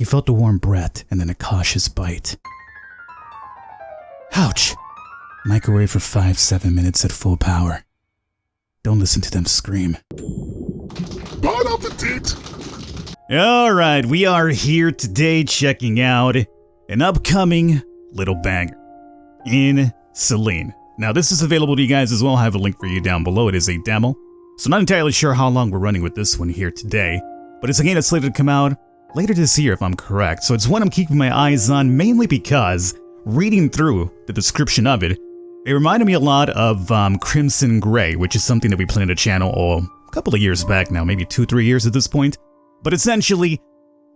He felt a warm breath and then a cautious bite. Ouch! Microwave for 5-7 minutes at full power. Don't listen to them scream. Bon appetit! Alright, we are here today checking out an upcoming little banger in Selene. Now this is available to you guys as well. I have a link for you down below. It is a demo. So I'm not entirely sure how long we're running with this one here today. But it's a game that's slated to come out later this year if I'm correct. So it's one I'm keeping my eyes on mainly because reading through the description of it, it reminded me a lot of Crimson Gray, which is something that we played on the channel a couple of years back now, maybe 2-3 years at this point. But essentially,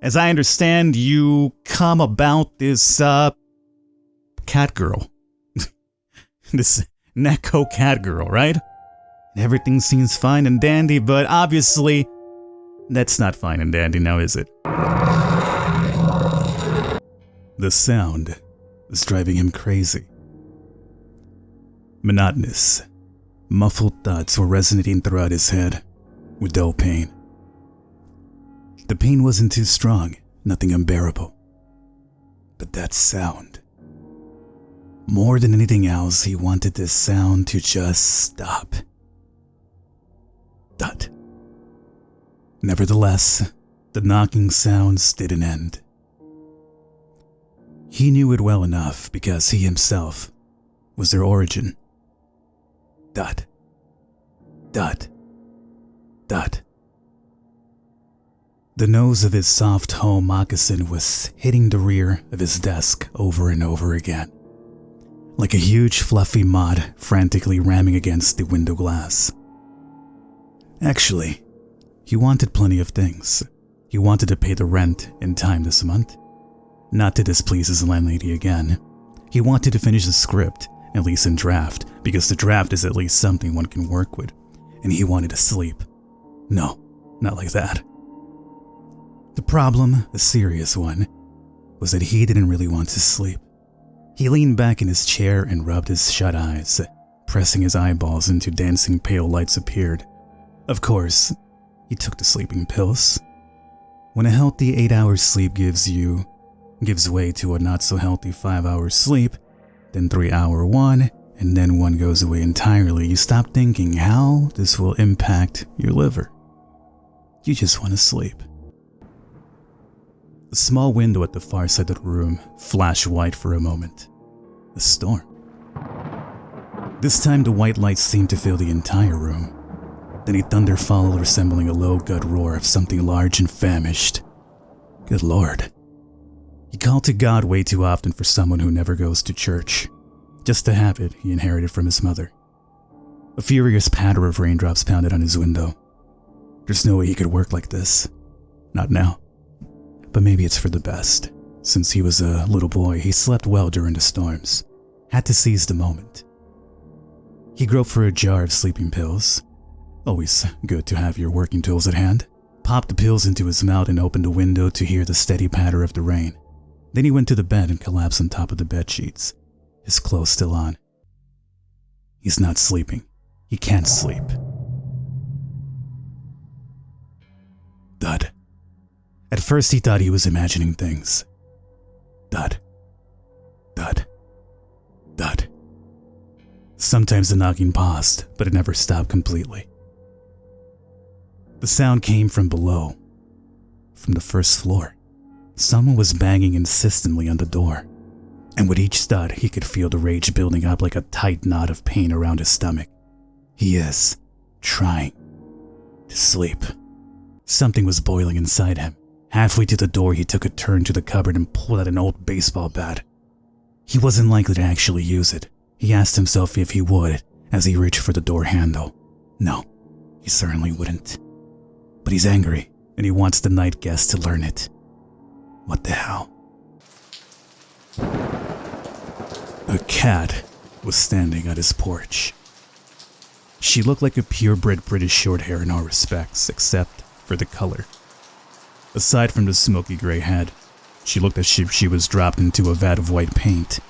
as I understand, you come about this cat girl. This Neko cat girl, right? Everything seems fine and dandy, but obviously, that's not fine and dandy now, is it? The sound was driving him crazy. Monotonous, muffled thuds were resonating throughout his head, with dull pain. The pain wasn't too strong, nothing unbearable. But that sound. More than anything else, he wanted this sound to just stop. Thud. Nevertheless, the knocking sounds didn't end. He knew it well enough because he himself was their origin. Thud. Thud. Thud. The nose of his soft toe moccasin was hitting the rear of his desk over and over again, like a huge fluffy moth frantically ramming against the window glass. Actually, he wanted plenty of things. He wanted to pay the rent in time this month, not to displease his landlady again. He wanted to finish the script, at least in draft, because the draft is at least something one can work with, and he wanted to sleep. No, not like that. The problem, a serious one, was that he didn't really want to sleep. He leaned back in his chair and rubbed his shut eyes, pressing his eyeballs into dancing pale lights appeared. Of course, he took the sleeping pills. When a healthy 8 hours sleep gives way to a not so healthy 5 hours sleep, then 3-hour one, and then one goes away entirely, you stop thinking how this will impact your liver. You just want to sleep. The small window at the far side of the room flashed white for a moment. A storm. This time the white light seemed to fill the entire room. Then a thunder followed, resembling a low gut roar of something large and famished. Good Lord. He called to God way too often for someone who never goes to church. Just a habit he inherited from his mother. A furious patter of raindrops pounded on his window. There's no way he could work like this. Not now. But maybe it's for the best. Since he was a little boy, he slept well during the storms. Had to seize the moment. He groped for a jar of sleeping pills. Always good to have your working tools at hand. Popped the pills into his mouth and opened the window to hear the steady patter of the rain. Then he went to the bed and collapsed on top of the bed sheets, his clothes still on. He's not sleeping. He can't sleep. Thud. At first he thought he was imagining things. Thud. Thud. Thud. Sometimes the knocking paused, but it never stopped completely. The sound came from below, from the first floor. Someone was banging insistently on the door, and with each thud he could feel the rage building up like a tight knot of pain around his stomach. He is trying to sleep. Something was boiling inside him. Halfway to the door, he took a turn to the cupboard and pulled out an old baseball bat. He wasn't likely to actually use it. He asked himself if he would as he reached for the door handle. No, he certainly wouldn't. But he's angry, and he wants the night guest to learn it. What the hell? A cat was standing at his porch. She looked like a purebred British Shorthair in all respects, except for the color. Aside from the smoky gray head, she looked as if she was dropped into a vat of white paint,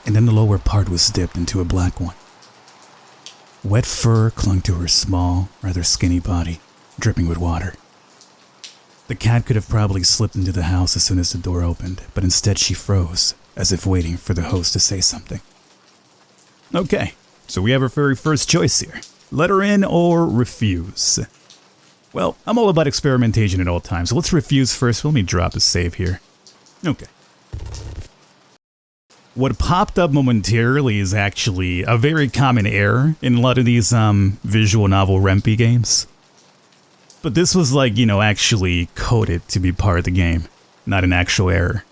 and then the lower part was dipped into a black one. Wet fur clung to her small, rather skinny body, dripping with water. The cat could have probably slipped into the house as soon as the door opened, but instead she froze, as if waiting for the host to say something. Okay, so we have our very first choice here. Let her in or refuse. Well, I'm all about experimentation at all times, so let's refuse first. Let me drop a save here. Okay. What popped up momentarily is actually a very common error in a lot of these visual novel Rempe games. But this was like, actually coded to be part of the game, not an actual error.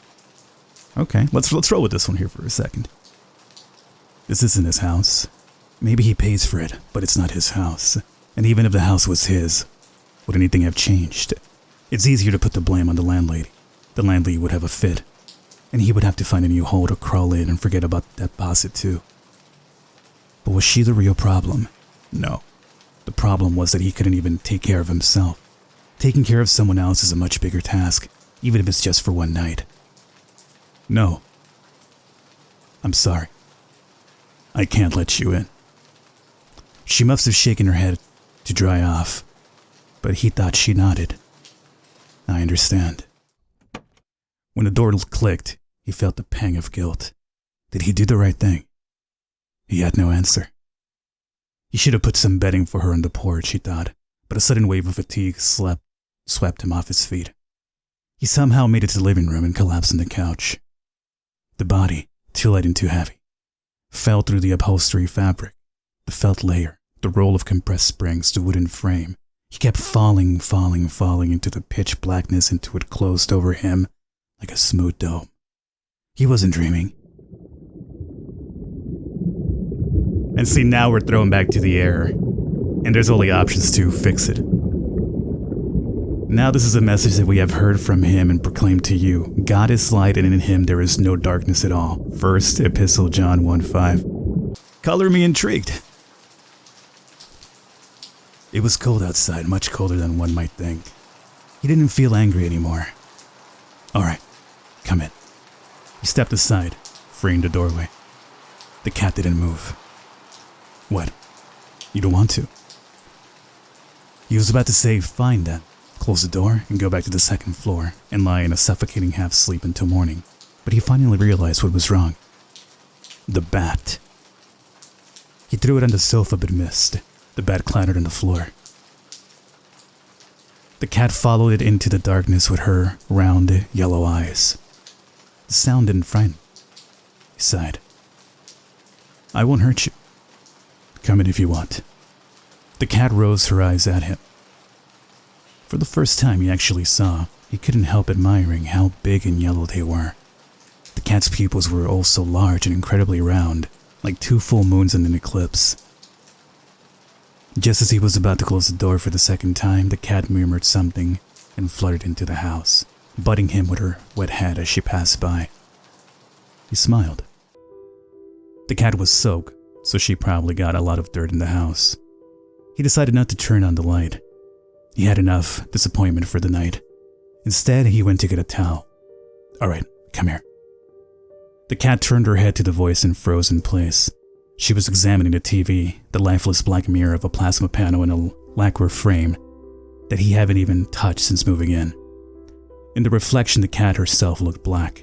Okay, let's roll with this one here for a second. This isn't his house. Maybe he pays for it, but it's not his house. And even if the house was his, would anything have changed? It's easier to put the blame on the landlady. The landlady would have a fit, and he would have to find a new hole to crawl in and forget about that deposit too. But was she the real problem? No. The problem was that he couldn't even take care of himself. Taking care of someone else is a much bigger task, even if it's just for one night. No. I'm sorry. I can't let you in. She must have shaken her head to dry off, but he thought she nodded. I understand. When the door clicked, he felt the pang of guilt. Did he do the right thing? He had no answer. He should have put some bedding for her on the porch, he thought, but a sudden wave of fatigue swept him off his feet. He somehow made it to the living room and collapsed on the couch. The body, too light and too heavy, fell through the upholstery fabric, the felt layer, the roll of compressed springs, the wooden frame. He kept falling into the pitch blackness until it closed over him like a smooth dome. He wasn't dreaming. And see, now we're thrown back to the error, and there's only options to fix it. Now this is a message that we have heard from him and proclaimed to you. God is light, and in him there is no darkness at all. First Epistle John 1:5. Color me intrigued. It was cold outside, much colder than one might think. He didn't feel angry anymore. All right, come in. He stepped aside, freeing the doorway. The cat didn't move. What? You don't want to? He was about to say, fine then, close the door and go back to the second floor and lie in a suffocating half-sleep until morning. But he finally realized what was wrong. The bat. He threw it on the sofa but missed. The bat clattered on the floor. The cat followed it into the darkness with her round, yellow eyes. The sound didn't frighten him. He sighed. I won't hurt you. Come in if you want. The cat rose her eyes at him. For the first time he actually saw, he couldn't help admiring how big and yellow they were. The cat's pupils were also large and incredibly round, like 2 full moons in an eclipse. Just as he was about to close the door for the second time, the cat murmured something and fluttered into the house, butting him with her wet head as she passed by. He smiled. The cat was soaked, so she probably got a lot of dirt in the house. He decided not to turn on the light. He had enough disappointment for the night. Instead, he went to get a towel. All right, come here. The cat turned her head to the voice and froze in place. She was examining the TV, the lifeless black mirror of a plasma panel in a lacquer frame that he hadn't even touched since moving in. In the reflection, the cat herself looked black.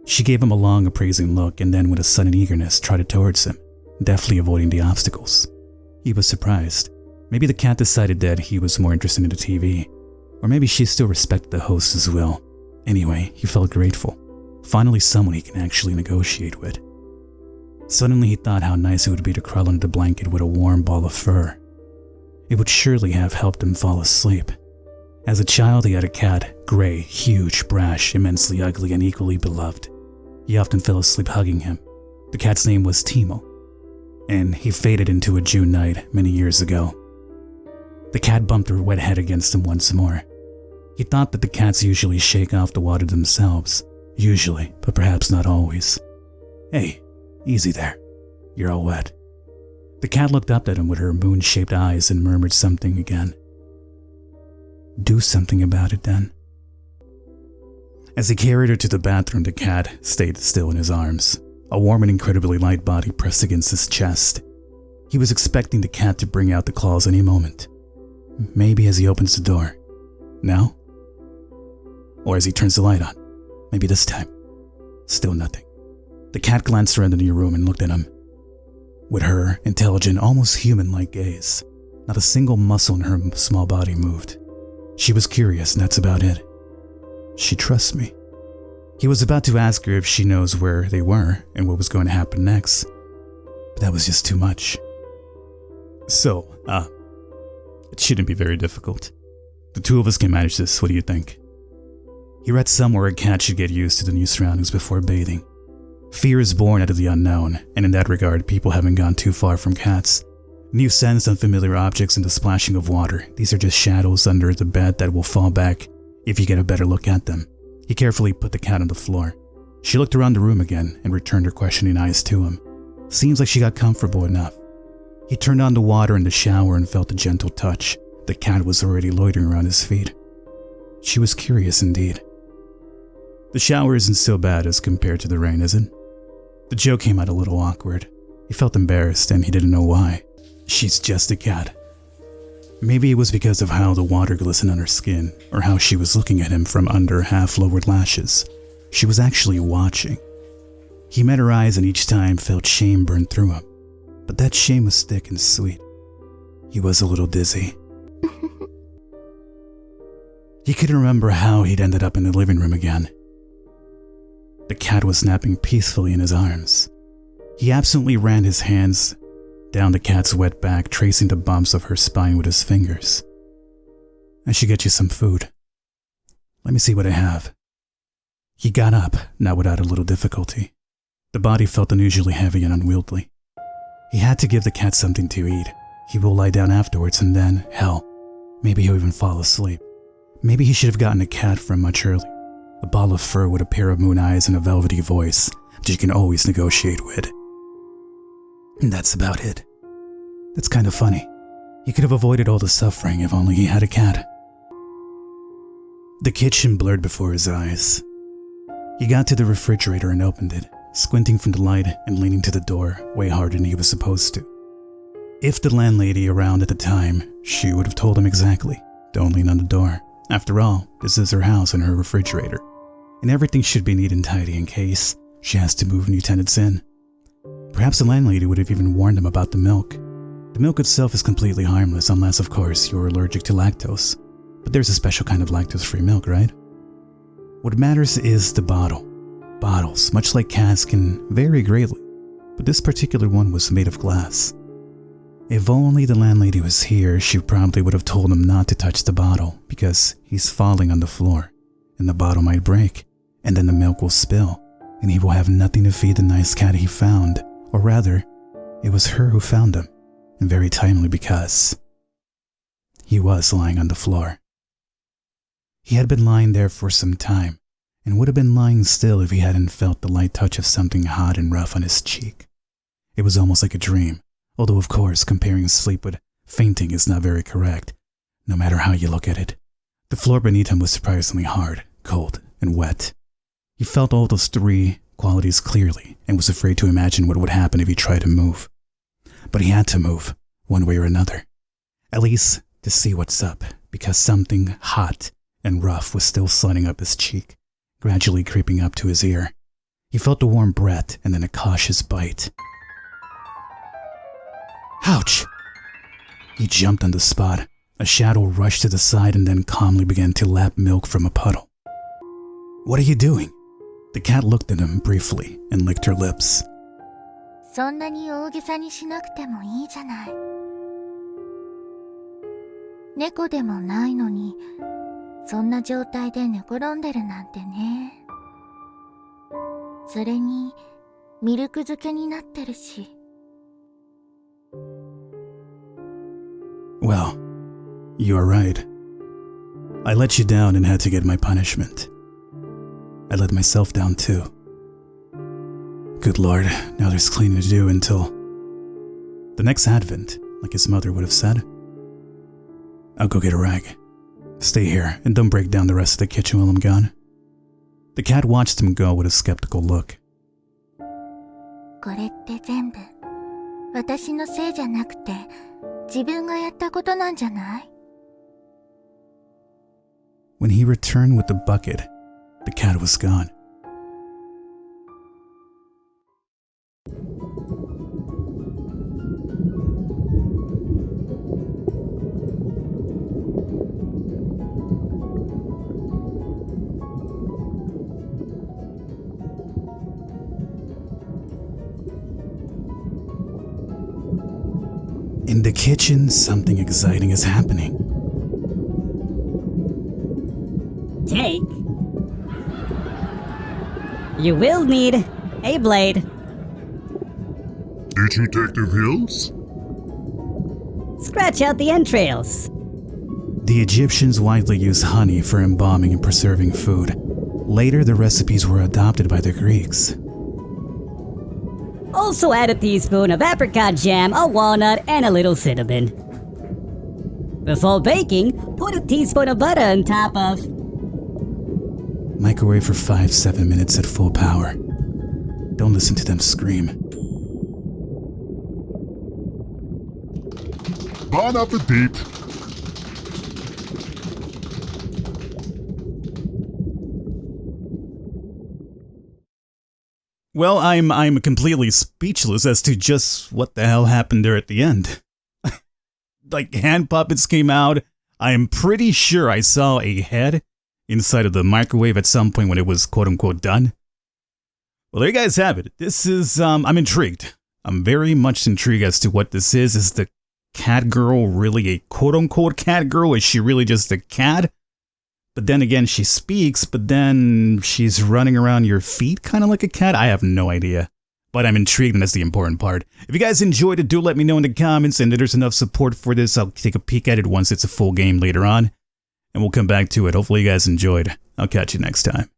She gave him a long, appraising look and then with a sudden eagerness trotted towards him, deftly avoiding the obstacles. He was surprised. Maybe the cat decided that he was more interested in the TV, or maybe she still respected the host's will. Anyway, he felt grateful. Finally someone he can actually negotiate with. Suddenly he thought how nice it would be to crawl under the blanket with a warm ball of fur. It would surely have helped him fall asleep. As a child he had a cat, gray, huge, brash, immensely ugly and equally beloved. He often fell asleep hugging him. The cat's name was Timo, and he faded into a June night many years ago. The cat bumped her wet head against him once more. He thought that the cats usually shake off the water themselves. Usually, but perhaps not always. Hey, easy there. You're all wet. The cat looked up at him with her moon-shaped eyes and murmured something again. Do something about it then. As he carried her to the bathroom, the cat stayed still in his arms, a warm and incredibly light body pressed against his chest. He was expecting the cat to bring out the claws any moment. Maybe as he opens the door. Now, or as he turns the light on. Maybe this time. Still nothing. The cat glanced around the new room and looked at him. With her intelligent, almost human-like gaze, not a single muscle in her small body moved. She was curious, and that's about it. She trusts me. He was about to ask her if she knows where they were and what was going to happen next, but that was just too much. So, it shouldn't be very difficult. The two of us can manage this, what do you think? He read somewhere a cat should get used to the new surroundings before bathing. Fear is born out of the unknown, and in that regard, people haven't gone too far from cats. New scents, unfamiliar objects, and the splashing of water. These are just shadows under the bed that will fall back if you get a better look at them. He carefully put the cat on the floor. She looked around the room again and returned her questioning eyes to him. Seems like she got comfortable enough. He turned on the water in the shower and felt a gentle touch. The cat was already loitering around his feet. She was curious indeed. The shower isn't so bad as compared to the rain, is it? The joke came out a little awkward. He felt embarrassed and he didn't know why. She's just a cat. Maybe it was because of how the water glistened on her skin, or how she was looking at him from under half-lowered lashes. She was actually watching. He met her eyes and each time felt shame burn through him. But that shame was thick and sweet. He was a little dizzy. He couldn't remember how he'd ended up in the living room again. The cat was napping peacefully in his arms. He absently ran his hands down the cat's wet back, tracing the bumps of her spine with his fingers. I should get you some food. Let me see what I have. He got up, not without a little difficulty. The body felt unusually heavy and unwieldy. He had to give the cat something to eat. He will lie down afterwards and then, hell, maybe he'll even fall asleep. Maybe he should have gotten a cat from much earlier. A ball of fur with a pair of moon eyes and a velvety voice that you can always negotiate with. And that's about it. That's kind of funny. He could have avoided all the suffering if only he had a cat. The kitchen blurred before his eyes. He got to the refrigerator and opened it, squinting from the light and leaning to the door way harder than he was supposed to. If the landlady around at the time, she would have told him exactly, don't lean on the door. After all, this is her house and her refrigerator, and everything should be neat and tidy in case she has to move new tenants in. Perhaps the landlady would have even warned him about the milk. The milk itself is completely harmless unless, of course, you're allergic to lactose. But there's a special kind of lactose-free milk, right? What matters is the bottle. Bottles, much like cats, can vary greatly, but this particular one was made of glass. If only the landlady was here, she probably would have told him not to touch the bottle because he's falling on the floor and the bottle might break and then the milk will spill and he will have nothing to feed the nice cat he found, or rather, it was her who found him, and very timely because he was lying on the floor. He had been lying there for some time and would have been lying still if he hadn't felt the light touch of something hot and rough on his cheek. It was almost like a dream. Although, of course, comparing sleep with fainting is not very correct, no matter how you look at it. The floor beneath him was surprisingly hard, cold, and wet. He felt all those three qualities clearly and was afraid to imagine what would happen if he tried to move. But he had to move, one way or another. At least to see what's up, because something hot and rough was still sliding up his cheek, gradually creeping up to his ear. He felt a warm breath and then a cautious bite. Ouch! He jumped on the spot. A shadow rushed to the side and then calmly began to lap milk from a puddle. What are you doing? The cat looked at him briefly and licked her lips. そんなに大げさにしなくてもいいじゃない。猫でもないのに、そんな状態で寝転んでるなんてね。それに、ミルク漬けになってるし。Well, you are right. I let you down and had to get my punishment. I let myself down too. Good Lord, now there's cleaning to do until the next Advent, like his mother would have said. I'll go get a rag. Stay here and don't break down the rest of the kitchen while I'm gone. The cat watched him go with a skeptical look. これって全部、私のせいじゃなくて、自分がやったことなんじゃない？ When he returned with the bucket, The cat was gone. In the kitchen, something exciting is happening. Take. You will need a blade. Detective Hills? Scratch out the entrails. The Egyptians widely used honey for embalming and preserving food. Later, the recipes were adopted by the Greeks. Also add a teaspoon of apricot jam, a walnut, and a little cinnamon. Before baking, put a teaspoon of butter on top of. Microwave for 5-7 minutes at full power. Don't listen to them scream. Bon appetit! Well, I'm completely speechless as to just what the hell happened there at the end. Like, hand puppets came out. I am pretty sure I saw a head inside of the microwave at some point when it was quote-unquote done. Well, there you guys have it. This is, I'm intrigued. I'm very much intrigued as to what this is. Is the cat girl really a quote-unquote cat girl? Is she really just a cat? But then again, she speaks, but then she's running around your feet kind of like a cat? I have no idea. But I'm intrigued, and that's the important part. If you guys enjoyed it, do let me know in the comments, and if there's enough support for this, I'll take a peek at it once it's a full game later on. And we'll come back to it. Hopefully you guys enjoyed. I'll catch you next time.